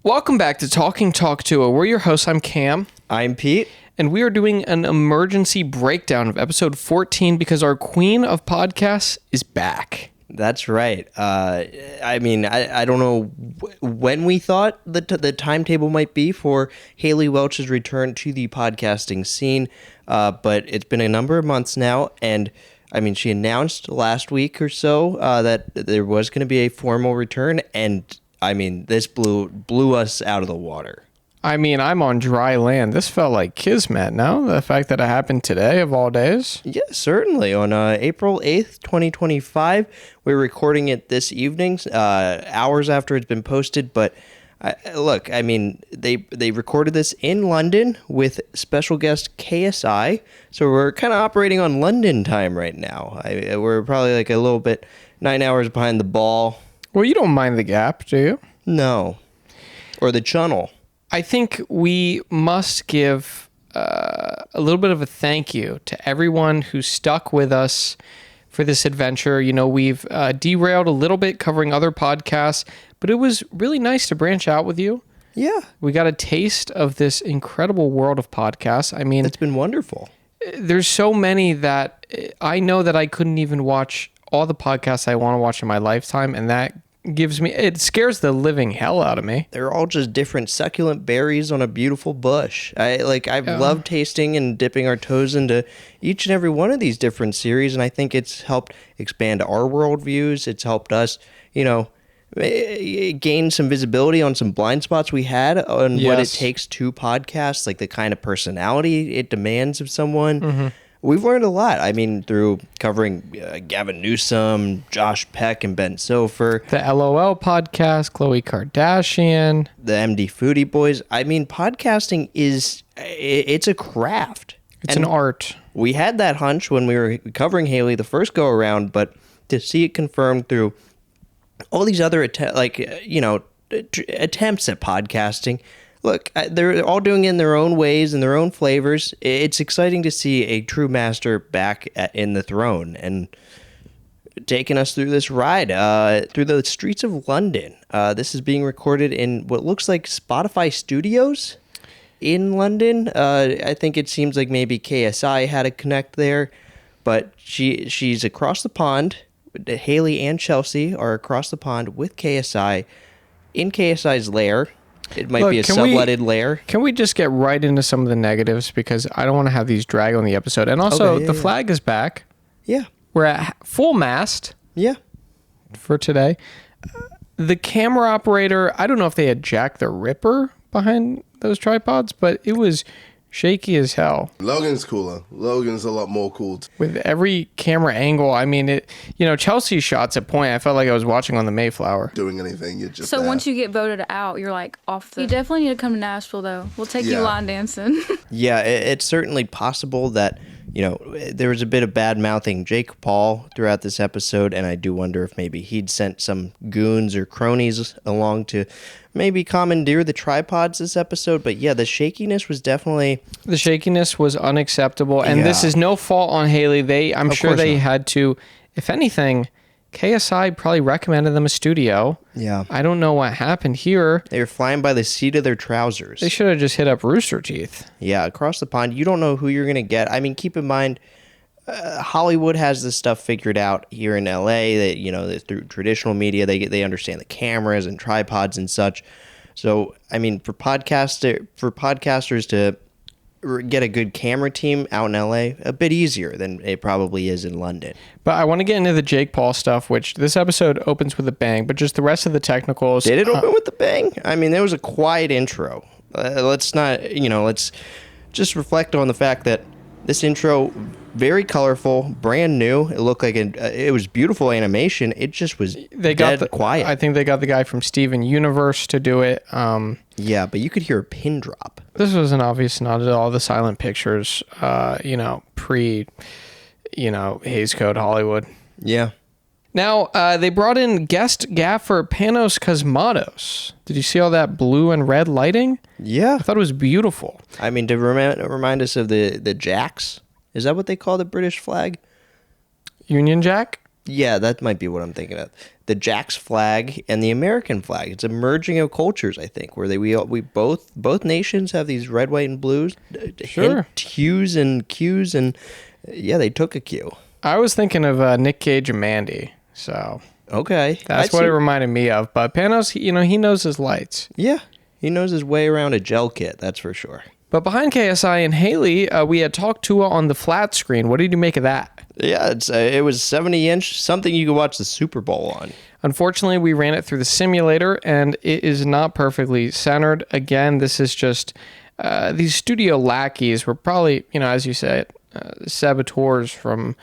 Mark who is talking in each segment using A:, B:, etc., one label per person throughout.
A: Welcome back to Talk Tuah. We're your hosts. I'm Cam.
B: I'm Pete.
A: And we are doing an emergency breakdown of episode 14 because our queen of podcasts is back.
B: That's right. I don't know when we thought the timetable might be for Haliey Welch's return to the podcasting scene, but it's been a number of months now, and I mean, she announced last week or so that there was going to be a formal return, and I mean, this blew us out of the water.
A: I mean, I'm on dry land. This felt like kismet, no? The fact that it happened today, of all days?
B: Yeah, certainly. On April 8th, 2025, we're recording it this evening, hours after it's been posted. But look, I mean, they recorded this in London with special guest KSI. So we're kind of operating on London time right now. We're probably like a little bit 9 hours behind the ball.
A: Well, you don't mind the gap, do you?
B: No. Or the channel.
A: I think we must give a little bit of a thank you to everyone who stuck with us for this adventure. You know, we've derailed a little bit covering other podcasts, but it was really nice to branch out with you.
B: Yeah.
A: We got a taste of this incredible world of podcasts. I mean,
B: it's been wonderful.
A: There's so many that I know that I couldn't even watch all the podcasts I want to watch in my lifetime, and that it scares the living hell out of me.
B: They're all just different succulent berries on a beautiful bush. I've loved tasting and dipping our toes into each and every one of these different series, and I think it's helped expand our worldviews. It's helped us, gain some visibility on some blind spots we had on what it takes to podcast, like the kind of personality it demands of someone. Mm-hmm. We've learned a lot. I mean, through covering Gavin Newsom, Josh Peck, and Ben Sofer.
A: The LOL podcast, Khloe Kardashian.
B: The MD Foodie Boys. I mean, podcasting it's a craft.
A: It's an art.
B: We had that hunch when we were covering Haliey the first go around, but to see it confirmed through all these other attempts at podcasting. Look, they're all doing it in their own ways and their own flavors. It's exciting to see a true master back in the throne and taking us through this ride through the streets of London. This is being recorded in what looks like Spotify Studios in London. I think it seems like maybe KSI had a connect there, but she's across the pond. Haliey and Chelsea are across the pond with KSI in KSI's lair. It might be a subletted lair.
A: Can we just get right into some of the negatives, because I don't want to have these drag on the episode. And also, the flag is back.
B: Yeah.
A: We're at full mast.
B: Yeah.
A: For today. The camera operator, I don't know if they had Jack the Ripper behind those tripods, but it was shaky as hell.
C: Logan's cooler. Logan's a lot more cool.
A: With every camera angle, I mean, Chelsea's shots at point, I felt like I was watching on the Mayflower.
C: Doing anything, you're just
D: So once you get voted out, you're like off the... You definitely need to come to Nashville, though. We'll take you line dancing.
B: Yeah, it's certainly possible that, there was a bit of bad-mouthing Jake Paul throughout this episode, and I do wonder if maybe he'd sent some goons or cronies along to maybe commandeer the tripods this episode. But yeah, the shakiness was definitely...
A: The shakiness was unacceptable, and this is no fault on Haliey. I'm sure they had to... If anything, KSI probably recommended them a studio.
B: Yeah.
A: I don't know what happened here.
B: They were flying by the seat of their trousers.
A: They should have just hit up Rooster Teeth.
B: Yeah, across the pond, you don't know who you're going to get. I mean, keep in mind, Hollywood has this stuff figured out here in LA. That through traditional media, they understand the cameras and tripods and such. So, I mean, for podcasters to get a good camera team out in LA, a bit easier than it probably is in London.
A: But I want to get into the Jake Paul stuff, which this episode opens with a bang, but just the rest of the technicals.
B: Did it open with the bang? I mean, there was a quiet intro. Let's just reflect on the fact that this intro, very colorful, brand new. It looked like it was beautiful animation. It just was quiet.
A: I think they got the guy from Steven Universe to do it.
B: Yeah, but you could hear a pin drop.
A: This was an obvious nod to all the silent pictures, pre, Hays Code Hollywood.
B: Yeah.
A: Now, they brought in guest gaffer Panos Cosmatos. Did you see all that blue and red lighting?
B: Yeah.
A: I thought it was beautiful.
B: I mean, to remind us of the Jacks. Is that what they call the British flag?
A: Union Jack?
B: Yeah, that might be what I'm thinking of. The Jack's flag and the American flag. It's a merging of cultures, I think, where we both nations have these red, white, and blues.
A: Sure.
B: Hues and cues, and yeah, they took a cue.
A: I was thinking of Nick Cage and Mandy, so
B: Okay,
A: that's what it reminded me of. But Panos, he knows his lights.
B: Yeah, he knows his way around a gel kit. That's for sure.
A: But behind KSI and Haliey, we had Talk Tuah on the flat screen. What did you make of that?
B: Yeah, it was 70-inch, something you could watch the Super Bowl on.
A: Unfortunately, we ran it through the simulator, and it is not perfectly centered. Again, this is just these studio lackeys were probably, as you said, saboteurs from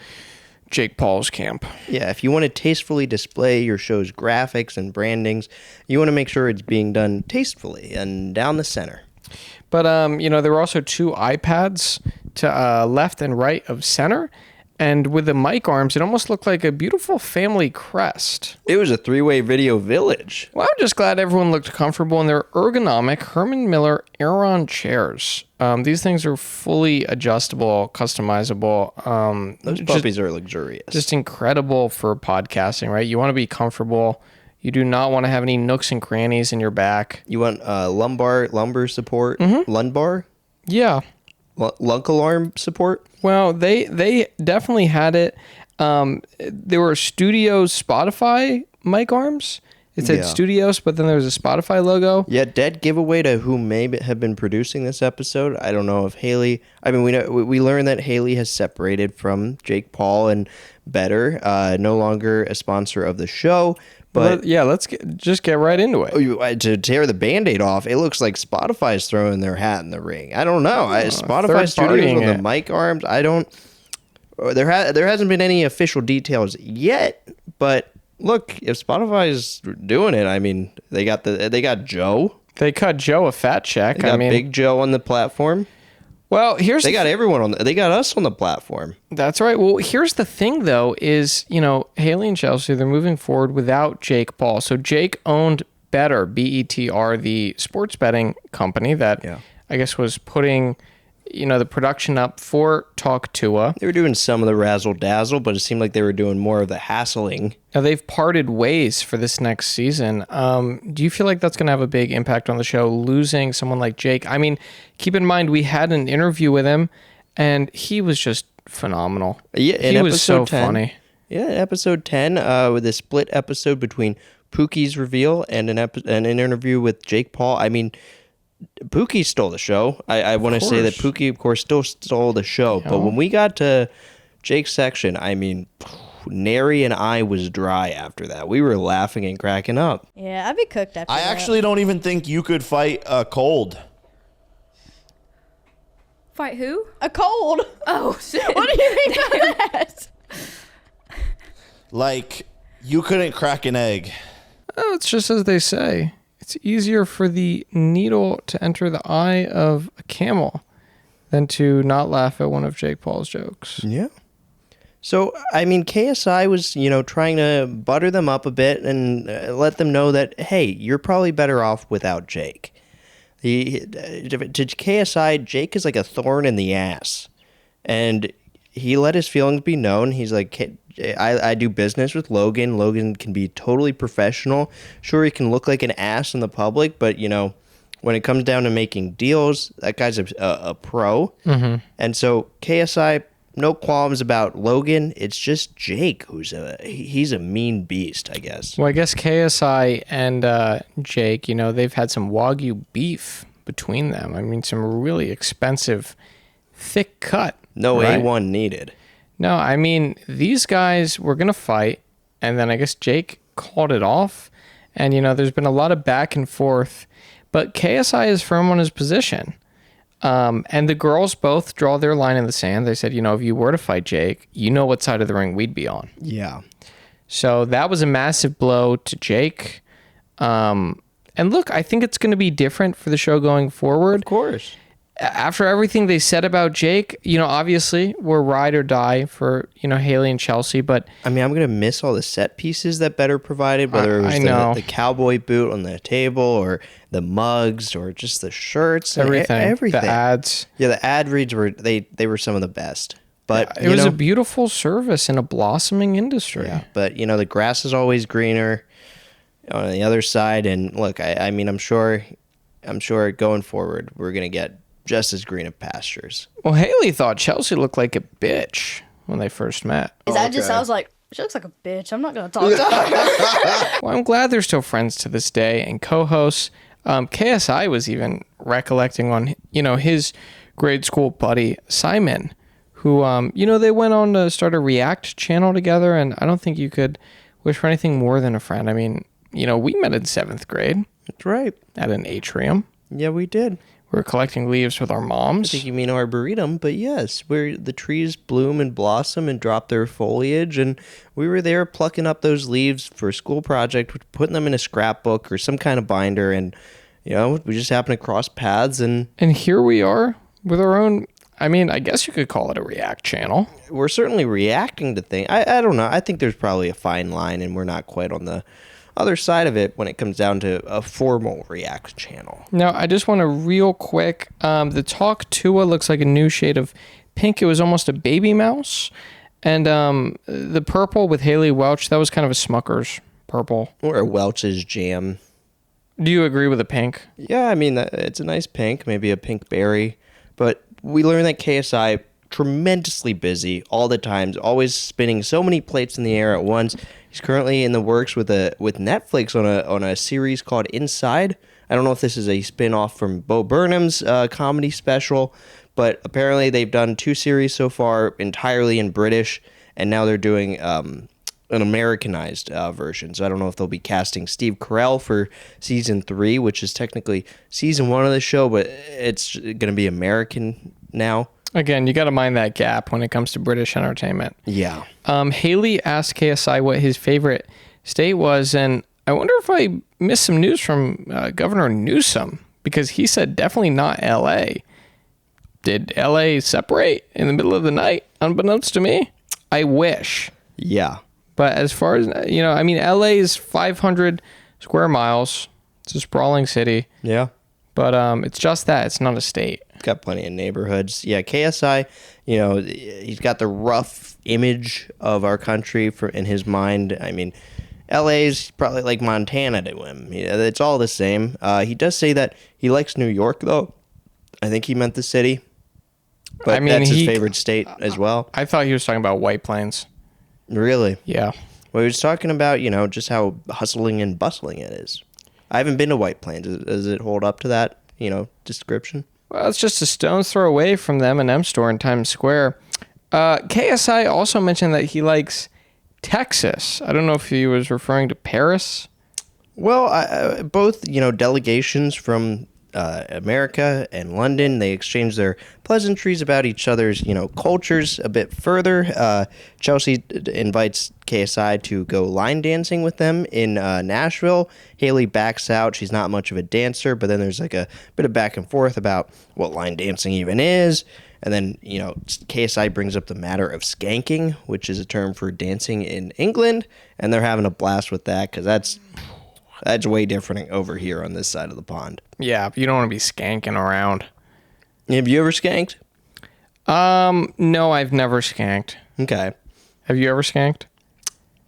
A: Jake Paul's camp.
B: Yeah, if you want to tastefully display your show's graphics and brandings, you want to make sure it's being done tastefully and down the center.
A: But, there were also two iPads to left and right of center. And with the mic arms, it almost looked like a beautiful family crest.
B: It was a three-way video village.
A: Well, I'm just glad everyone looked comfortable in their ergonomic Herman Miller Aeron chairs. These things are fully adjustable, customizable.
B: Those puppies are luxurious.
A: Just incredible for podcasting, right? You want to be comfortable. You do not want to have any nooks and crannies in your back.
B: You want lumbar support? Mm-hmm. Lumbar?
A: Yeah.
B: Lunk alarm support?
A: Well, they definitely had it. There were Studios Spotify mic arms. It said Studios, but then there was a Spotify logo.
B: Yeah, dead giveaway to who may have been producing this episode. I don't know if Haliey. I mean, we learned that Haliey has separated from Jake Paul and Better, no longer a sponsor of the show. But
A: let's just get right into it.
B: To tear the Band-Aid off, it looks like Spotify's throwing their hat in the ring. I don't know. Spotify Studios with the mic arms. I don't. There hasn't been any official details yet, but look, if Spotify's doing it, I mean, they got Joe.
A: They cut Joe a fat check.
B: They got Big Joe on the platform.
A: Well,
B: they got everyone they got us on the platform.
A: That's right. Well, here's the thing, though, is, Haliey and Chelsea, they're moving forward without Jake Paul. So Jake owned Better, BETR, the sports betting company that I guess was putting, the production up for Talk Tuah.
B: They were doing some of the razzle dazzle, but it seemed like they were doing more of the hassling.
A: Now they've parted ways for this next season. Do you feel like that's going to have a big impact on the show, losing someone like Jake? I mean, keep in mind, we had an interview with him, and he was just phenomenal.
B: Yeah,
A: he was so 10. Funny.
B: Yeah, episode 10, with a split episode between Pookie's reveal and an interview with Jake Paul. I mean, Pookie stole the show. I want to say that Pookie, of course, still stole the show. Yeah. But when we got to Jake's section, I mean, nary an eye was dry after that. We were laughing and cracking up.
E: Yeah, I'd be cooked after that.
F: I actually don't even think you could fight a cold.
D: Fight who?
E: A cold.
D: Oh, shit.
E: What do you mean by that?
F: Like, you couldn't crack an egg.
A: Oh, it's just as they say. It's easier for the needle to enter the eye of a camel than to not laugh at one of Jake Paul's jokes.
B: Yeah. So, I mean, KSI was, trying to butter them up a bit and let them know that, hey, you're probably better off without Jake. To KSI, Jake is like a thorn in the ass. And he let his feelings be known. He's like, I do business with Logan. Logan can be totally professional. Sure, he can look like an ass in the public, but, when it comes down to making deals, that guy's a pro. Mm-hmm. And so KSI, no qualms about Logan. It's just Jake he's a mean beast, I guess.
A: Well, I guess KSI and Jake, they've had some Wagyu beef between them. I mean, some really expensive, thick cut.
B: No right? A1 needed.
A: No, I mean, these guys were going to fight, and then I guess Jake called it off. And, there's been a lot of back and forth, but KSI is firm on his position. And the girls both draw their line in the sand. They said, if you were to fight Jake, what side of the ring we'd be on.
B: Yeah.
A: So that was a massive blow to Jake. And look, I think it's going to be different for the show going forward.
B: Of course.
A: After everything they said about Jake, obviously we're ride or die for, Haliey and Chelsea, but
B: I mean, I'm going to miss all the set pieces that Better provided, whether it was the cowboy boot on the table or the mugs or just the shirts.
A: Everything.
B: Everything.
A: The ads.
B: Yeah, the ad reads they were some of the best. But
A: it was a beautiful service in a blossoming industry.
B: Yeah, but the grass is always greener on the other side. And look, I mean, I'm sure going forward we're gonna get just as green of pastures.
A: Well, Haliey thought Chelsea looked like a bitch when they first met.
E: I was like, she looks like a bitch. I'm not gonna talk to her.
A: Well, I'm glad they're still friends to this day and co-hosts. KSI was even recollecting on his grade school buddy Simon, who they went on to start a React channel together, and I don't think you could wish for anything more than a friend. I mean, we met in 7th grade.
B: That's right.
A: At an atrium.
B: Yeah, we did.
A: We were collecting leaves with our moms.
B: I think you mean arboretum, but yes, where the trees bloom and blossom and drop their foliage, and we were there plucking up those leaves for a school project, putting them in a scrapbook or some kind of binder, and we just happened to cross paths, and
A: here we are with our own. I mean, I guess you could call it a React channel.
B: We're certainly reacting to things. I don't know. I think there's probably a fine line, and we're not quite on the other side of it when it comes down to a formal React channel.
A: Now, I just want to real quick, the Talk Tuah looks like a new shade of pink. It was almost a baby mouse. And the purple with Haliey Welch, that was kind of a Smucker's purple.
B: Or a Welch's jam.
A: Do you agree with the pink?
B: Yeah, I mean, it's a nice pink, maybe a pink berry. But we learned that KSI tremendously busy all the time, always spinning so many plates in the air at once. He's currently in the works with Netflix on a series called Inside. I don't know if this is a spin-off from Bo Burnham's comedy special, but apparently they've done 2 series so far entirely in British, and now they're doing an Americanized version. So I don't know if they'll be casting Steve Carell for season 3, which is technically season 1 of the show, but it's going to be American now.
A: Again, you got to mind that gap when it comes to British entertainment.
B: Yeah.
A: Haliey asked KSI what his favorite state was, and I wonder if I missed some news from Governor Newsom, because he said definitely not L.A. Did L.A. separate in the middle of the night, unbeknownst to me? I wish.
B: Yeah.
A: But as far as, I mean, L.A. is 500 square miles. It's a sprawling city.
B: Yeah.
A: But it's just that. It's not a state.
B: Got plenty of neighborhoods. Yeah, KSI, he's got the rough image of our country in his mind. I mean, LA's probably like Montana to him. It's all the same. He does say that he likes New York, though. I think he meant the city. But I mean, that's his favorite state as well.
A: I thought he was talking about White Plains.
B: Really?
A: Yeah.
B: Well, he was talking about, just how hustling and bustling it is. I haven't been to White Plains. Does it hold up to that, description?
A: Well, it's just a stone's throw away from the M&M store in Times Square. KSI also mentioned that he likes Texas. I don't know if he was referring to Paris.
B: Well, both, delegations from America and London, they exchange their pleasantries about each other's, cultures a bit further. Chelsea invites KSI to go line dancing with them in Nashville. Haliey backs out. She's not much of a dancer, but then there's like a bit of back and forth about what line dancing even is. And then, KSI brings up the matter of skanking, which is a term for dancing in England, and they're having a blast with that because that's way different over here on this side of the pond.
A: Yeah, you don't want to be skanking around.
B: Have you ever skanked?
A: No, I've never skanked.
B: Okay.
A: Have you ever skanked?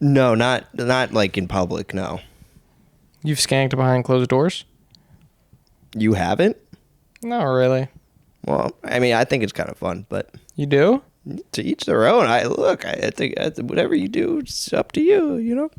B: No, not like in public, no.
A: You've skanked behind closed doors?
B: You haven't?
A: Not really.
B: Well, I mean, I think it's kind of fun, but...
A: You do?
B: To each their own. I think whatever you do, it's up to you,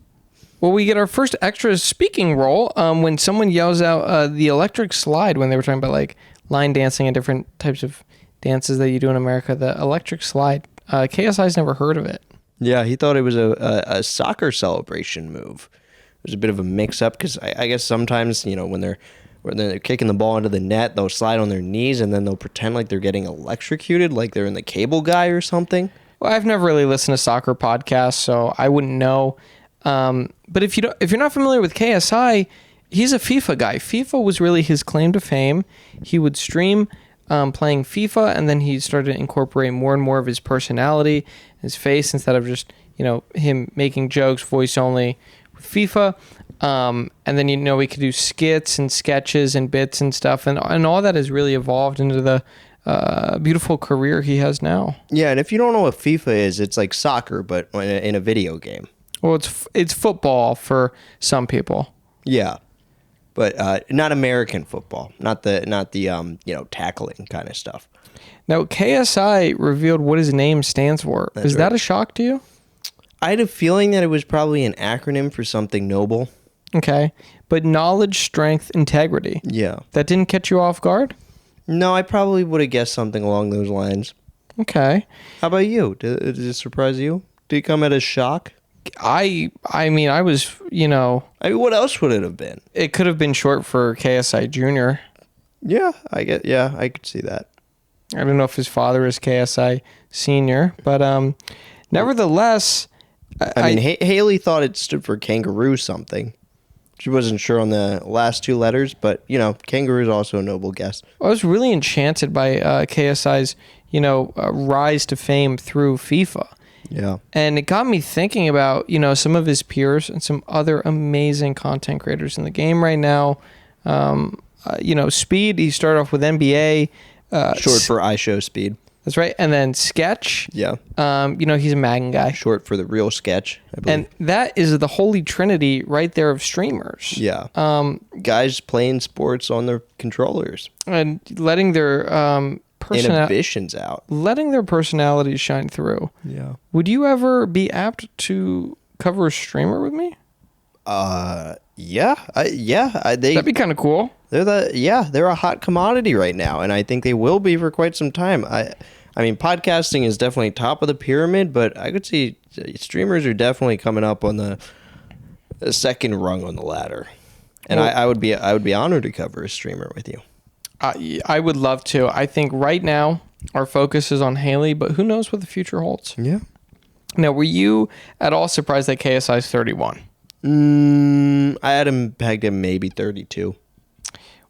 A: Well, we get our first extra speaking role when someone yells out the electric slide when they were talking about like line dancing and different types of dances that you do in America. The electric slide. KSI's never heard of it.
B: Yeah, he thought it was a soccer celebration move. It was a bit of a mix-up because I guess sometimes, when they're kicking the ball into the net, they'll slide on their knees and then they'll pretend like they're getting electrocuted, like they're in the Cable Guy or something.
A: Well, I've never really listened to soccer podcasts, so I wouldn't know. But if you're not familiar with KSI, he's a FIFA guy. FIFA was really his claim to fame. He would stream playing FIFA, and then he started to incorporate more and more of his personality, his face, instead of just him making jokes, voice only with FIFA. And then we could do skits and sketches and bits and stuff, and all that has really evolved into the beautiful career he has now.
B: Yeah, and if you don't know what FIFA is, it's like soccer, but in a video game.
A: Well, it's football for some people.
B: Yeah, but not American football, not the tackling kind of stuff.
A: Now, KSI revealed what his name stands for. Is that a shock to you?
B: I had a feeling that it was probably an acronym for something noble.
A: Okay, but knowledge, strength, integrity.
B: Yeah.
A: That didn't catch you off guard?
B: No, I probably would have guessed something along those lines.
A: Okay.
B: How about you? Did it surprise you? Did it come at a shock?
A: I mean, I was,
B: what else would it have been?
A: it could have been short for KSI Jr.
B: Yeah, I could see that.
A: I don't know if his father is KSI Senior, but nevertheless,
B: I mean, Haley thought it stood for kangaroo something. She wasn't sure on the last two letters, but, kangaroo is also a noble guess.
A: I was really enchanted by KSI's, rise to fame through FIFA.
B: Yeah.
A: And it got me thinking about, some of his peers and some other amazing content creators in the game right now. Speed, he started off with NBA.
B: Short for I Show Speed.
A: That's right. And then Sketch.
B: Yeah.
A: He's a Madden guy.
B: Short for the real Sketch, I believe.
A: And that is the holy trinity right there of streamers.
B: Yeah. Guys playing sports on their controllers.
A: And letting their
B: inhibitions out.
A: Letting their personalities shine through.
B: Yeah.
A: Would you ever be apt to cover a streamer with me?
B: Yeah.
A: That'd be kind of cool.
B: They're a hot commodity right now, and I think they will be for quite some time. I mean, podcasting is definitely top of the pyramid, but I could see streamers are definitely coming up on the second rung on the ladder. And I would be honored to cover a streamer with you.
A: I would love to. I think right now our focus is on Haliey, but who knows what the future holds?
B: Yeah.
A: Now, were you at all surprised that KSI is 31?
B: I had him pegged at maybe 32.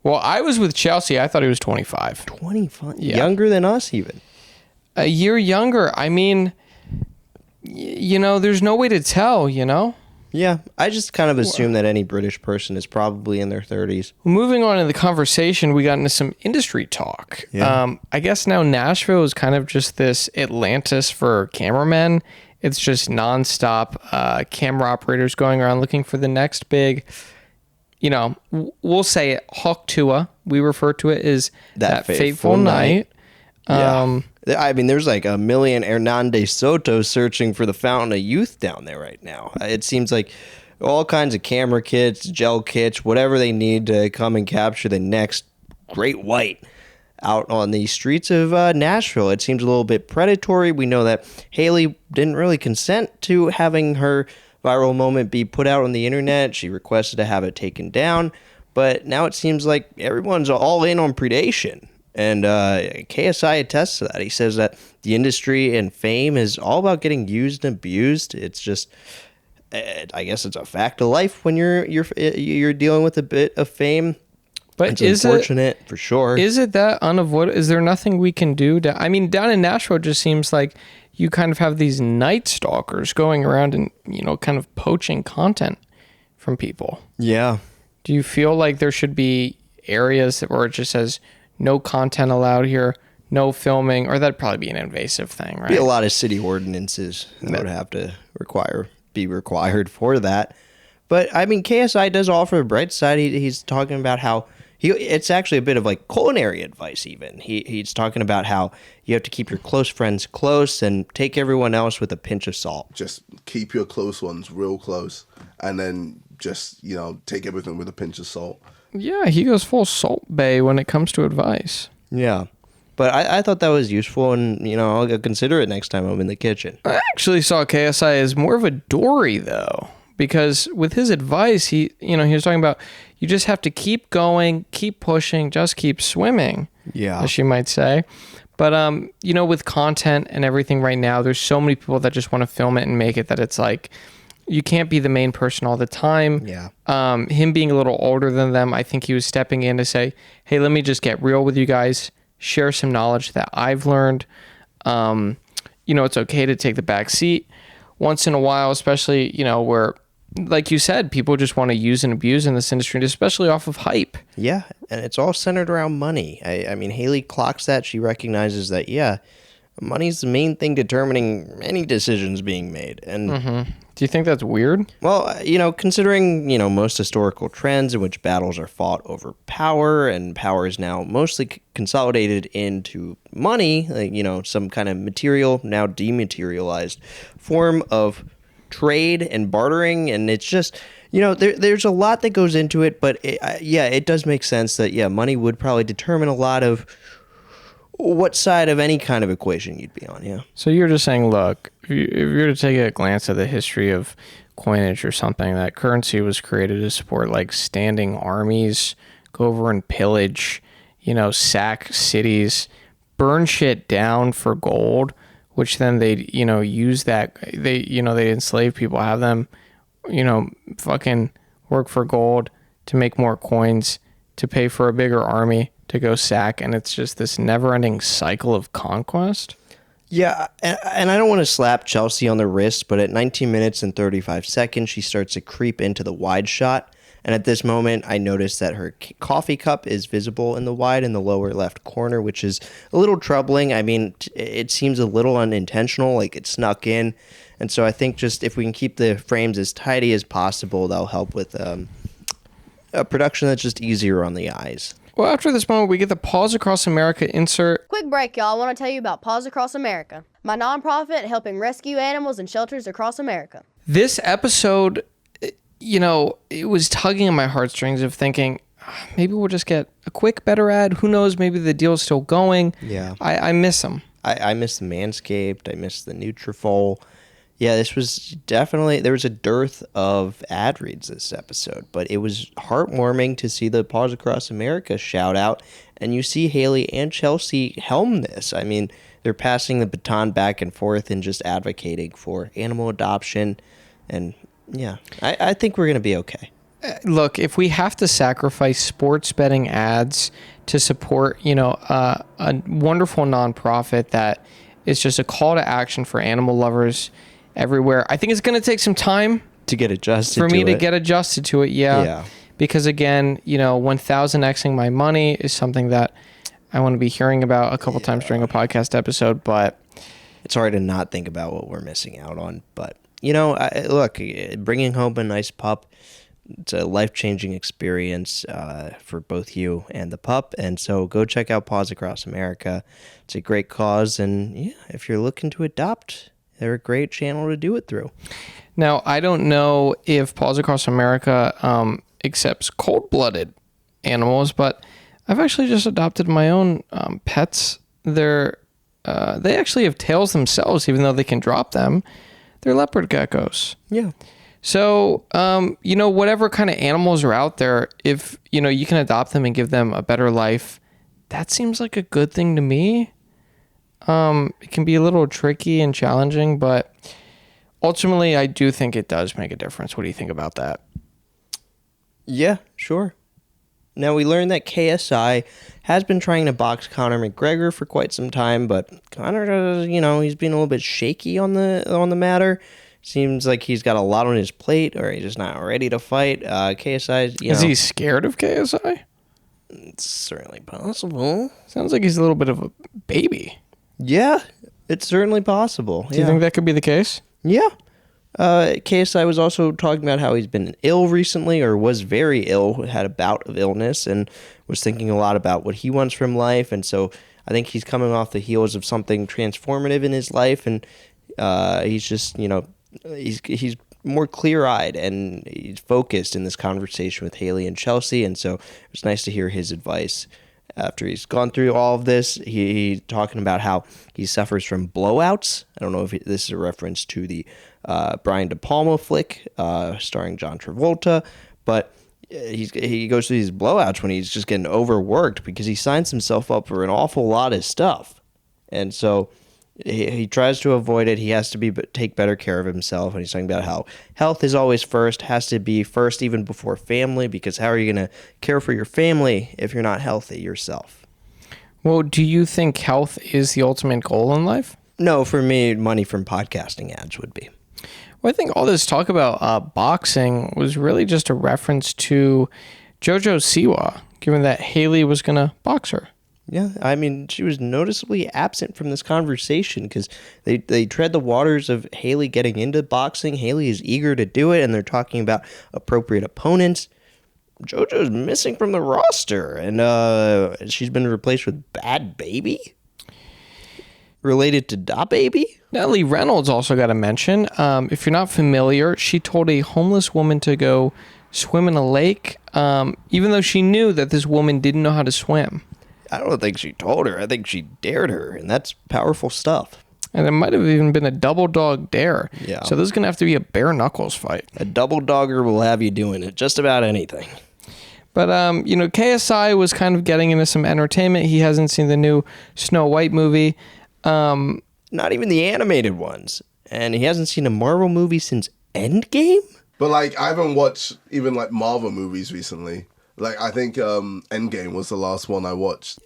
A: Well, I was with Chelsea. I thought he was 25.
B: 25?
A: Yeah.
B: Younger than us, even.
A: A year younger. I mean, there's no way to tell,
B: Yeah, I just kind of assume that any British person is probably in their 30s.
A: Moving on in the conversation, we got into some industry talk.
B: Yeah.
A: I guess now Nashville is kind of just this Atlantis for cameramen. It's just nonstop camera operators going around looking for the next big, we'll say it, Talk Tuah. We refer to it as that fateful night.
B: Yeah. I mean, there's like a million Hernandez Soto searching for the fountain of youth down there right now. It seems like all kinds of camera kits, gel kits, whatever they need to come and capture the next great white out on the streets of Nashville. It seems a little bit predatory. We know that Haliey didn't really consent to having her viral moment be put out on the internet. She requested to have it taken down. But now it seems like everyone's all in on predation. And KSI attests to that. He says that the industry and fame is all about getting used and abused. It's just, I guess it's a fact of life when you're dealing with a bit of fame.
A: But
B: it's unfortunate, for sure.
A: Is it that unavoidable? Is there nothing we can do to? I mean, down in Nashville, it just seems like you kind of have these night stalkers going around and kind of poaching content from people.
B: Yeah.
A: Do you feel like there should be areas where it just says no content allowed here, no filming, or that'd probably be an invasive thing, right?
B: Be a lot of city ordinances that would have to be required for that. But I mean, KSI does offer a bright side. He's talking about how it's actually a bit of like culinary advice. Even he's talking about how you have to keep your close friends close and take everyone else with a pinch of salt.
C: Just keep your close ones real close, and then just take everything with a pinch of salt.
A: Yeah, he goes full Salt Bay when it comes to advice.
B: Yeah. But I thought that was useful, and, I'll consider it next time I'm in the kitchen.
A: I actually saw KSI as more of a Dory, though, because with his advice, he was talking about you just have to keep going, keep pushing, just keep swimming, as she might say. But, with content and everything right now, there's so many people that just want to film it and make it that it's like, you can't be the main person all the time.
B: Yeah.
A: Him being a little older than them, I think he was stepping in to say, hey, let me just get real with you guys, share some knowledge that I've learned. It's okay to take the back seat once in a while, especially, where like you said, people just want to use and abuse in this industry, especially off of hype.
B: Yeah, and it's all centered around money. I mean, Haliey clocks that. She recognizes that, yeah, money's the main thing determining any decisions being made. And
A: Do you think that's weird?
B: well, considering, most historical trends in which battles are fought over power, and power is now mostly consolidated into money, like, some kind of material, now dematerialized form of trade and bartering. And it's just, there's a lot that goes into it, but it does make sense that, money would probably determine a lot of what side of any kind of equation you'd be on, yeah.
A: So you're just saying, look, if you're to take a glance at the history of coinage or something, that currency was created to support like standing armies, go over and pillage, sack cities, burn shit down for gold, which then they'd, use that, they'd enslave people, have them, fucking work for gold to make more coins, to pay for a bigger army, to go sack, and it's just this never-ending cycle of conquest.
B: Yeah, and I don't want to slap Chelsea on the wrist, but at 19 minutes and 35 seconds, she starts to creep into the wide shot. And at this moment, I notice that her coffee cup is visible in the wide in the lower left corner, which is a little troubling. I mean, it seems a little unintentional, like it snuck in. And so I think just if we can keep the frames as tidy as possible, that'll help with a production that's just easier on the eyes.
A: Well, after this moment, we get the Paws Across America insert.
E: Quick break, y'all. I want to tell you about Paws Across America, my nonprofit helping rescue animals in shelters across America.
A: This episode, it was tugging on my heartstrings of thinking, maybe we'll just get a quick, better ad. Who knows? Maybe the deal's still going.
B: Yeah.
A: I miss them.
B: I miss the Manscaped. I miss the Nutrafol. Yeah, this was definitely, there was a dearth of ad reads this episode, but it was heartwarming to see the Paws Across America shout out, and you see Haliey and Chelsea helm this. I mean, they're passing the baton back and forth and just advocating for animal adoption, and yeah, I think we're going to be okay.
A: Look, if we have to sacrifice sports betting ads to support, a wonderful nonprofit that is just a call to action for animal lovers everywhere, I think it's going to take some time
B: to get adjusted
A: for me to get adjusted to it. Yeah. Because again, 1000xing my money is something that I want to be hearing about a couple times during a podcast episode, but
B: it's hard to not think about what we're missing out on. But, look, bringing home a nice pup, it's a life-changing experience for both you and the pup. And so go check out Paws Across America. It's a great cause. And yeah, if you're looking to adopt, they're a great channel to do it through.
A: Now, I don't know if Paws Across America accepts cold-blooded animals, but I've actually just adopted my own pets. They actually have tails themselves, even though they can drop them. They're leopard geckos.
B: Yeah.
A: So, whatever kind of animals are out there, if, you can adopt them and give them a better life, that seems like a good thing to me. It can be a little tricky and challenging, but ultimately I do think it does make a difference. What do you think about that?
B: Yeah, sure. Now, we learned that KSI has been trying to box Conor McGregor for quite some time, but Conor, he's been a little bit shaky on the matter. Seems like he's got a lot on his plate, or he's just not ready to fight. KSI,
A: Is he scared of KSI?
B: It's certainly possible.
A: Sounds like he's a little bit of a baby.
B: Yeah, it's certainly possible.
A: Do you think that could be the case?
B: Yeah. KSI was also talking about how he's been ill recently, or was very ill, had a bout of illness, and was thinking a lot about what he wants from life. And so I think he's coming off the heels of something transformative in his life, and he's just, he's more clear-eyed and he's focused in this conversation with Haliey and Chelsea. And so it was nice to hear his advice. After he's gone through all of this, he's talking about how he suffers from blowouts. I don't know if this is a reference to the Brian De Palma flick starring John Travolta, but he goes through these blowouts when he's just getting overworked because he signs himself up for an awful lot of stuff. And so he tries to avoid it. He has to take better care of himself. And he's talking about how health is always first, has to be first even before family, because how are you going to care for your family if you're not healthy yourself?
A: Well, do you think health is the ultimate goal in life?
B: No, for me, money from podcasting ads would be.
A: Well, I think all this talk about boxing was really just a reference to JoJo Siwa, given that Haliey was going to box her.
B: Yeah, I mean, she was noticeably absent from this conversation because they tread the waters of Haliey getting into boxing. Haliey is eager to do it, and they're talking about appropriate opponents. JoJo's missing from the roster, and she's been replaced with Bad Baby? Related to Da Baby?
A: Natalie Reynolds also got a mention. If you're not familiar, she told a homeless woman to go swim in a lake, even though she knew that this woman didn't know how to swim.
B: I don't think she told her. I think she dared her, and that's powerful stuff.
A: And it might have even been a double dog dare.
B: Yeah.
A: So this is going to have to be a bare knuckles fight.
B: A double dogger will have you doing it, just about anything.
A: But, KSI was kind of getting into some entertainment. He hasn't seen the new Snow White movie.
B: Not even the animated ones. And he hasn't seen a Marvel movie since Endgame?
C: But like, I haven't watched even like Marvel movies recently. Like, I think Endgame was the last one I watched.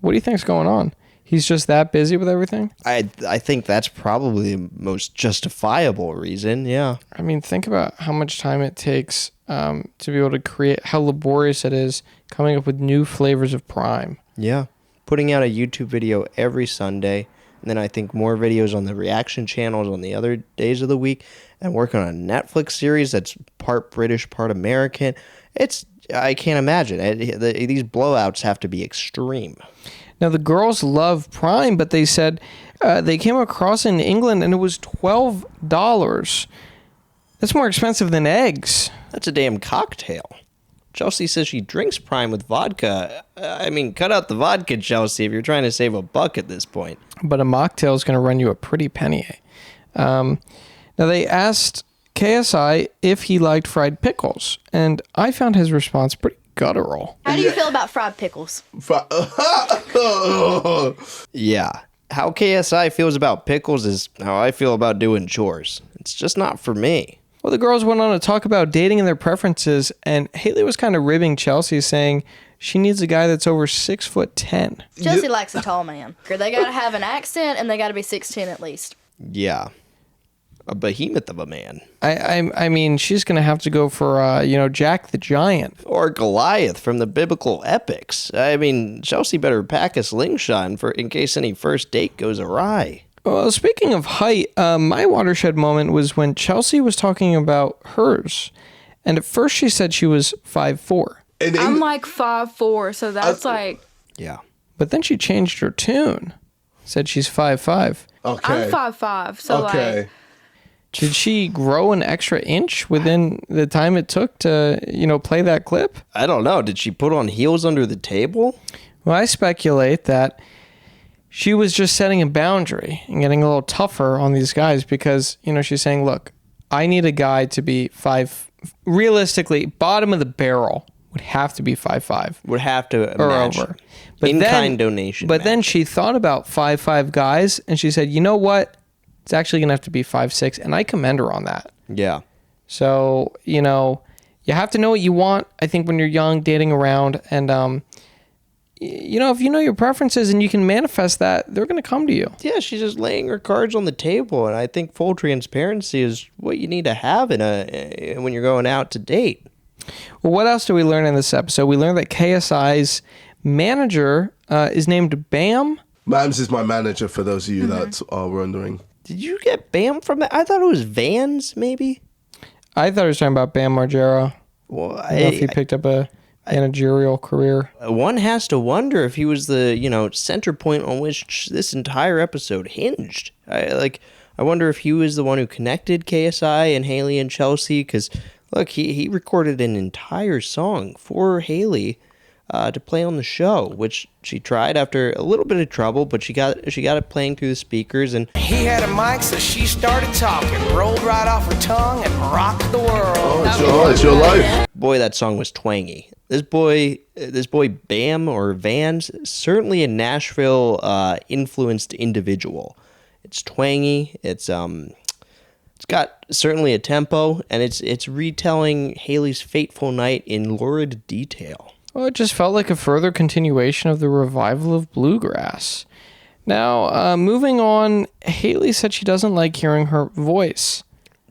A: What do you think's going on? He's just that busy with everything?
B: I think that's probably the most justifiable reason, yeah.
A: I mean, think about how much time it takes to be able to create, how laborious it is coming up with new flavors of Prime.
B: Yeah. Putting out a YouTube video every Sunday, and then I think more videos on the reaction channels on the other days of the week, and working on a Netflix series that's part British, part American. I can't imagine. These blowouts have to be extreme.
A: Now, the girls love Prime, but they said they came across in England and it was $12. That's more expensive than eggs.
B: That's a damn cocktail. Chelsea says she drinks Prime with vodka. I mean, cut out the vodka, Chelsea, if you're trying to save a buck at this point.
A: But a mocktail is going to run you a pretty penny. Now, they asked KSI if he liked fried pickles, and I found his response pretty guttural.
E: How do you feel about fried pickles?
B: Yeah. How KSI feels about pickles is how I feel about doing chores. It's just not for me.
A: Well, the girls went on to talk about dating and their preferences, and Haliey was kind of ribbing Chelsea, saying she needs a guy that's over 6'10".
E: Chelsea likes a tall man. They got to have an accent, and they got to be 6'10" at least.
B: Yeah. A behemoth of a man.
A: I mean, she's going to have to go for, Jack the Giant.
B: Or Goliath from the biblical epics. I mean, Chelsea better pack a slingshot in case any first date goes awry.
A: Well, speaking of height, my watershed moment was when Chelsea was talking about hers. And at first she said she was 5'4".
D: I'm like 5'4", so that's like...
B: Yeah.
A: But then she changed her tune. Said she's 5'5".
C: Okay.
D: I'm 5'5", so
C: okay.
D: like...
A: Did she grow an extra inch within the time it took to, play that clip?
B: I don't know. Did she put on heels under the table?
A: Well, I speculate that she was just setting a boundary and getting a little tougher on these guys because, she's saying, look, I need a guy to be realistically, bottom of the barrel would have to be 5'5".
B: Would have to
A: or
B: match.
A: over. But
B: In-kind donation.
A: But then she thought about 5'5" guys and she said, you know what? It's actually going to have to be 5'6", and I commend her on that.
B: Yeah.
A: So, you have to know what you want, I think, when you're young, dating around. And, if you know your preferences and you can manifest that, they're going to come to you.
B: Yeah, she's just laying her cards on the table, and I think full transparency is what you need to have when you're going out to date.
A: Well, what else do we learn in this episode? We learned that KSI's manager is named Bam.
C: Mams is my manager, for those of you that are wondering.
B: Did you get Bam from that? I thought it was Vans, maybe.
A: I thought he was talking about Bam Margera.
B: Well,
A: I don't know if he picked up a managerial career.
B: One has to wonder if he was the center point on which this entire episode hinged. I wonder if he was the one who connected KSI and Haliey and Chelsea. Because look, he recorded an entire song for Haliey to play on the show, which she tried after a little bit of trouble, but she got it playing through the speakers. And
G: he had a mic, so she started talking, rolled right off her tongue, and rocked the world.
C: Oh, it's your life.
B: Boy, that song was twangy. This boy Bam or Vans, certainly a Nashville influenced individual. It's twangy. It's got certainly a tempo, and it's retelling Haliey's fateful night in lurid detail.
A: Well, it just felt like a further continuation of the revival of bluegrass. Now, moving on, Haliey said she doesn't like hearing her voice.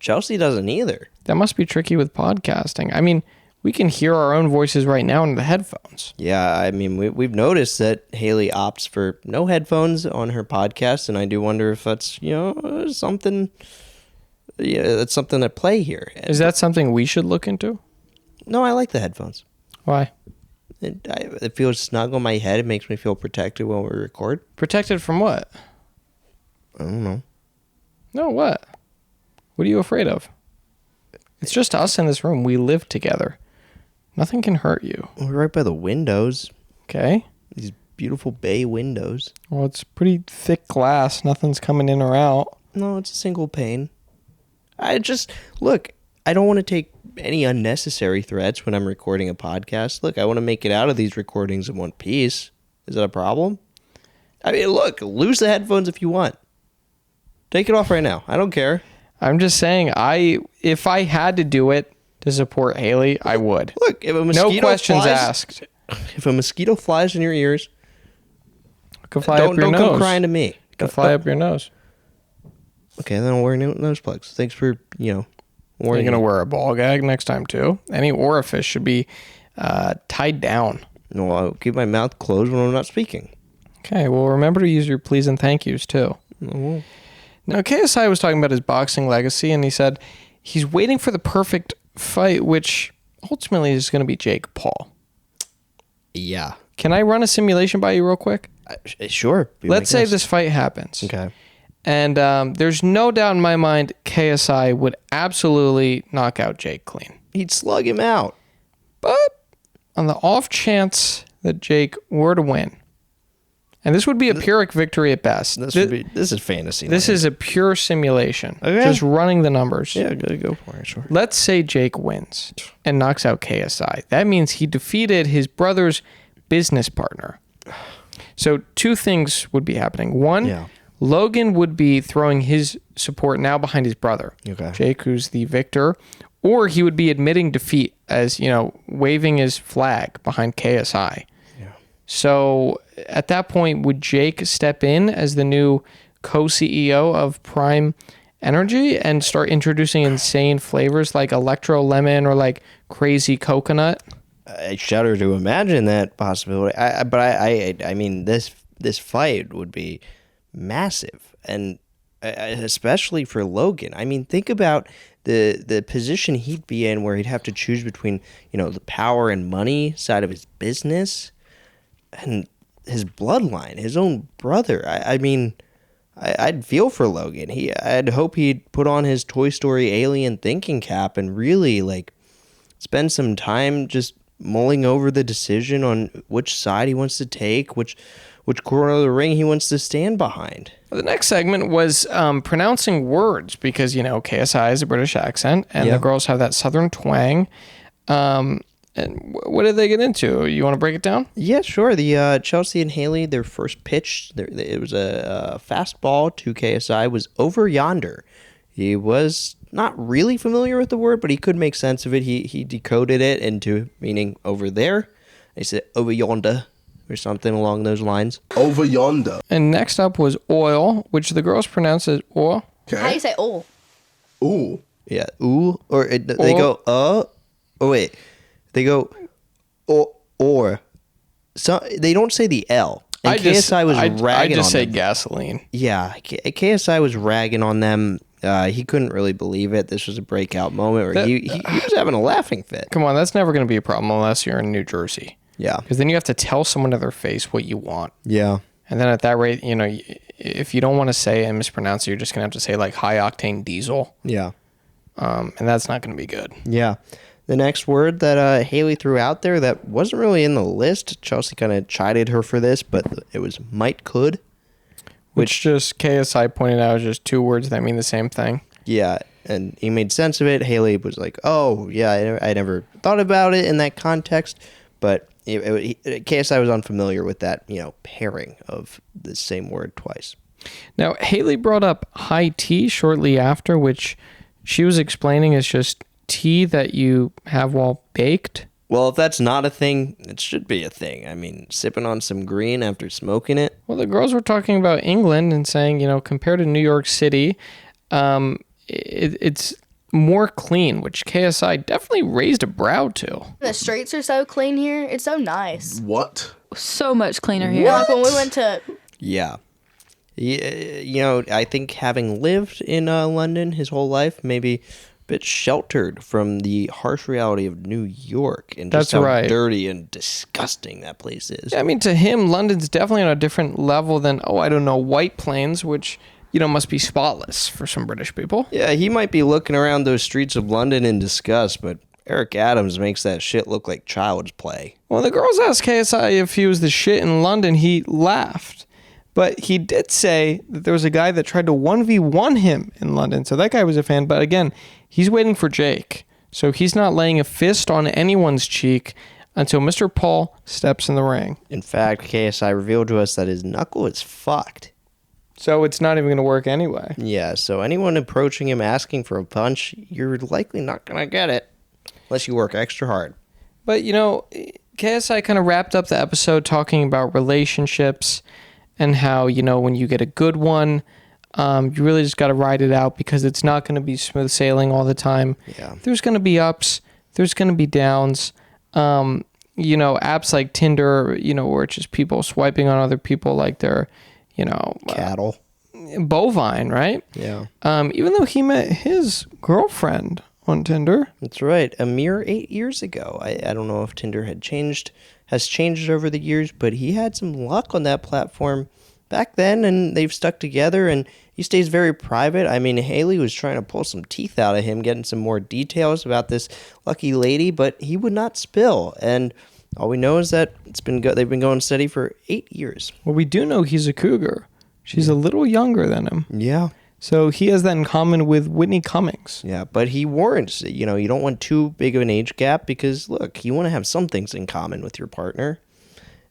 B: Chelsea doesn't either.
A: That must be tricky with podcasting. I mean, we can hear our own voices right now in the headphones.
B: Yeah, I mean, we've noticed that Haliey opts for no headphones on her podcast, and I do wonder if that's, something... Yeah, that's something at play here.
A: Is that something we should look into?
B: No, I like the headphones.
A: Why?
B: It feels snug on my head. It makes me feel protected when we record.
A: Protected from what?
B: I don't know.
A: No, what? What are you afraid of? It's just us in this room. We live together. Nothing can hurt you.
B: We're right by the windows.
A: Okay.
B: These beautiful bay windows.
A: Well, it's pretty thick glass. Nothing's coming in or out.
B: No, it's a single pane. I don't want to take any unnecessary threats when I'm recording a podcast. Look, I want to make it out of these recordings in one piece. Is that a problem? I mean, look, lose the headphones if you want. Take it off right now. I don't care.
A: I'm just saying, if I had to do it to support Haliey, I would.
B: Look, if a mosquito
A: no questions asked.
B: If a mosquito flies in your ears,
A: it can fly up your nose.
B: Don't come crying to me.
A: It can fly up your nose.
B: Okay, then I'll wear nose plugs. Thanks for, warning.
A: You're going to wear a ball gag next time, too. Any orifice should be tied down.
B: No, I'll keep my mouth closed when I'm not speaking.
A: Okay, well, remember to use your please and thank yous, too.
B: Mm-hmm.
A: Now, KSI was talking about his boxing legacy, and he said he's waiting for the perfect fight, which ultimately is going to be Jake Paul.
B: Yeah.
A: Can I run a simulation by you real quick?
B: Sure.
A: Let's say this fight happens.
B: Okay.
A: And there's no doubt in my mind KSI would absolutely knock out Jake clean.
B: He'd slug him out.
A: But on the off chance that Jake were to win, and this would be a Pyrrhic victory at best.
B: This is fantasy.
A: This is a pure simulation.
B: Okay.
A: Just running the numbers.
B: Yeah, go for it. Sure.
A: Let's say Jake wins and knocks out KSI. That means he defeated his brother's business partner. So two things would be happening. One, Logan would be throwing his support now behind his brother, Jake, who's the victor, or he would be admitting defeat as, waving his flag behind KSI. Yeah. So at that point, would Jake step in as the new co-CEO of Prime Energy and start introducing insane flavors like Electro Lemon or like Crazy Coconut?
B: I shudder to imagine that possibility. I mean, this fight would be massive, and especially for Logan. I mean, think about the position he'd be in, where he'd have to choose between the power and money side of his business and his bloodline, his own brother. I mean, I'd feel for Logan. I'd hope he'd put on his Toy Story alien thinking cap and really spend some time just mulling over the decision on which side he wants to take, which corner of the ring he wants to stand behind.
A: The next segment was pronouncing words because, KSI is a British accent and the girls have that southern twang. And what did they get into? You want to break it down?
B: Yeah, sure. The Chelsea and Haliey, their first pitch, it was a fastball to KSI, was over yonder. He was not really familiar with the word, but he could make sense of it. He decoded it into meaning over there. He said over yonder or something along those lines.
C: Over yonder.
A: And next up was oil, which the girls pronounce as oil.
C: Okay.
E: How do you say oil?
C: Ooh.
B: Yeah, ooh. Or they go, oh wait. They go, or. So, they don't say the L. And KSI was ragging on them.
A: I just say gasoline.
B: Yeah, KSI was ragging on them. He couldn't really believe it. This was a breakout moment where he was having a laughing fit.
A: Come on, that's never going to be a problem unless you're in New Jersey.
B: Yeah.
A: Because then you have to tell someone to their face what you want.
B: Yeah.
A: And then at that rate, if you don't want to say and mispronounce it, you're just going to have to say like high octane diesel.
B: Yeah.
A: And that's not going to be good.
B: Yeah. The next word that Haliey threw out there that wasn't really in the list, Chelsea kind of chided her for this, but it was might could.
A: Which just KSI pointed out is just two words that mean the same thing.
B: Yeah, and he made sense of it. Haliey was like, oh, yeah, I never thought about it in that context. But KSI was unfamiliar with that, pairing of the same word twice.
A: Now, Haliey brought up high tea shortly after, which she was explaining is just tea that you have while baked.
B: Well, if that's not a thing, it should be a thing. I mean, sipping on some green after smoking it.
A: Well, the girls were talking about England and saying, compared to New York City, it's more clean, which KSI definitely raised a brow to.
H: The streets are so clean here. It's so nice.
C: What?
D: So much cleaner here.
H: Yeah, like when we went to
B: Yeah. You know, I think having lived in London his whole life, maybe a bit sheltered from the harsh reality of New York and just
A: That's
B: how
A: right.
B: dirty and disgusting that place is.
A: Yeah, I mean, to him, London's definitely on a different level than, I don't know, White Plains, which, must be spotless for some British people.
B: Yeah, he might be looking around those streets of London in disgust, but Eric Adams makes that shit look like child's play.
A: When the girls asked KSI if he was the shit in London, he laughed. But he did say that there was a guy that tried to 1v1 him in London. So that guy was a fan. But again, he's waiting for Jake. So he's not laying a fist on anyone's cheek until Mr. Paul steps in the ring.
B: In fact, KSI revealed to us that his knuckle is fucked.
A: So it's not even going to work anyway.
B: Yeah, so anyone approaching him asking for a punch, you're likely not going to get it. Unless you work extra hard.
A: But, KSI kind of wrapped up the episode talking about relationships and how, when you get a good one, you really just got to ride it out because it's not going to be smooth sailing all the time.
B: Yeah.
A: There's going to be ups. There's going to be downs. Apps like Tinder, where it's just people swiping on other people like they're,
B: Cattle.
A: bovine, right?
B: Yeah.
A: Even though he met his girlfriend on Tinder.
B: That's right. A mere 8 years ago. I don't know if Tinder has changed over the years, but he had some luck on that platform back then, and they've stuck together, and he stays very private. I mean, Haliey was trying to pull some teeth out of him, getting some more details about this lucky lady, but he would not spill. And all we know is that they've been going steady for 8 years.
A: Well, we do know he's a cougar. She's a little younger than him.
B: Yeah.
A: So he has that in common with Whitney Cummings.
B: Yeah, but he warns, you don't want too big of an age gap because, look, you want to have some things in common with your partner.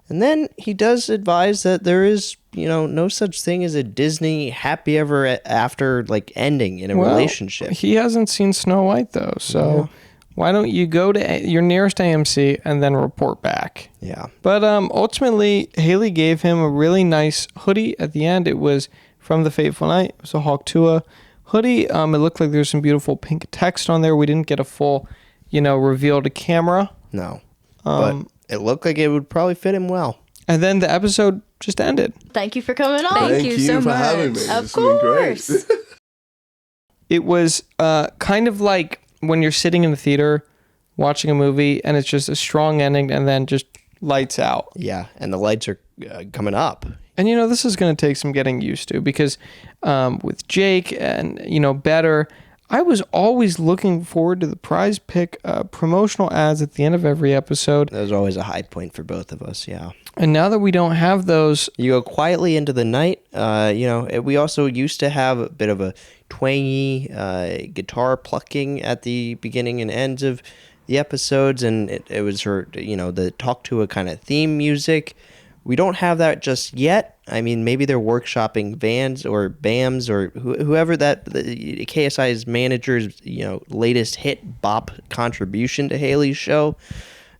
B: And then he does advise that there is, no such thing as a Disney happy ever after, ending in a relationship.
A: He hasn't seen Snow White, though, so why don't you go to your nearest AMC and then report back?
B: Yeah.
A: But ultimately, Haliey gave him a really nice hoodie at the end. It was from The Fateful Night. It was a Talk Tuah hoodie. It looked like there's some beautiful pink text on there. We didn't get a full, reveal to camera.
B: No. But it looked like it would probably fit him well.
A: And then the episode just ended.
H: Thank you for coming on.
D: Thank you so
C: for
D: much.
C: having me.
H: Of
C: This has been great.
H: course.
A: It was kind of like when you're sitting in the theater watching a movie and it's just a strong ending and then just lights out.
B: Yeah, and the lights are coming up.
A: And, this is going to take some getting used to because with Jake and, Better, I was always looking forward to the Prize Pick promotional ads at the end of every episode.
B: That was always a high point for both of us, yeah.
A: And now that we don't have those...
B: You go quietly into the night. We also used to have a bit of a twangy guitar plucking at the beginning and ends of the episodes, and it was her, the Talk Tuah kind of theme music. We don't have that just yet. I mean, maybe they're workshopping Vans or BAMs or whoever the KSI's manager's, latest hit bop contribution to Haliey's show.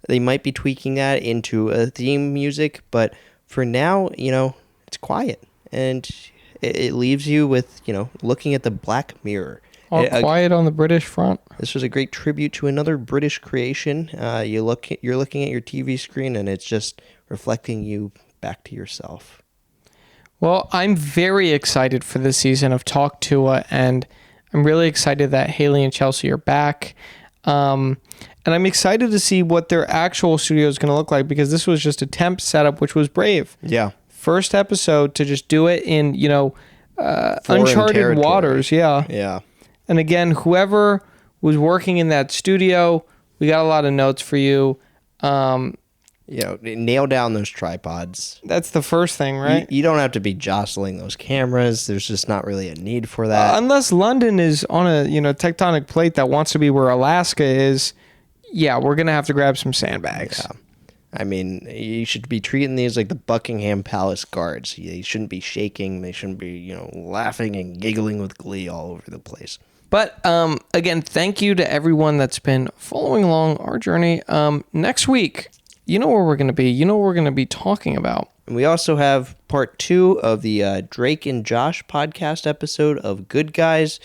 B: They might be tweaking that into a theme music, but for now, it's quiet. And it leaves you with, looking at the Black Mirror.
A: All quiet on the British front.
B: This was a great tribute to another British creation. You're looking at your TV screen, and it's just reflecting you back to yourself.
A: Well, I'm very excited for this season of Talk Tuah, and I'm really excited that Haliey and Chelsea are back. And I'm excited to see what their actual studio is going to look like because this was just a temp setup, which was brave.
B: Yeah.
A: First episode to just do it in,
B: Foreign
A: uncharted
B: territory.
A: waters. Yeah.
B: Yeah.
A: And again, whoever was working in that studio, we got a lot of notes for you.
B: Nail down those tripods.
A: That's the first thing, right?
B: You don't have to be jostling those cameras. There's just not really a need for that.
A: Unless London is on a tectonic plate that wants to be where Alaska is, yeah, we're gonna have to grab some sandbags.
B: Yeah. I mean, you should be treating these like the Buckingham Palace guards. They shouldn't be shaking. They shouldn't be, laughing and giggling with glee all over the place.
A: But again, thank you to everyone that's been following along our journey. Next week, you know where we're going to be. You know what we're going to be talking about.
B: And we also have part 2 of the Drake and Josh podcast episode of Good Guys.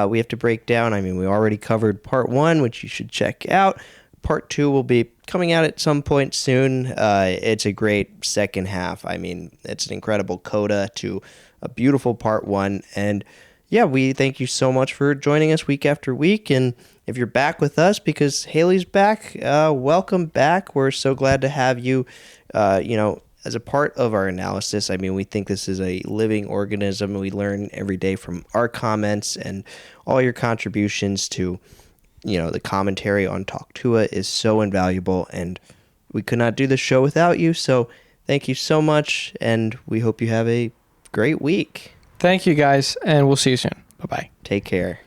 B: we have to break down. I mean, we already covered part 1, which you should check out. Part 2 will be coming out at some point soon. It's a great second half. I mean, it's an incredible coda to a beautiful part 1. And yeah, we thank you so much for joining us week after week. And if you're back with us because Haliey's back, welcome back. We're so glad to have you, as a part of our analysis. I mean, we think this is a living organism. We learn every day from our comments, and all your contributions to the commentary on Talk Tuah is so invaluable, and we could not do the show without you. So thank you so much, and we hope you have a great week.
A: Thank you, guys, and we'll see you soon. Bye-bye.
B: Take care.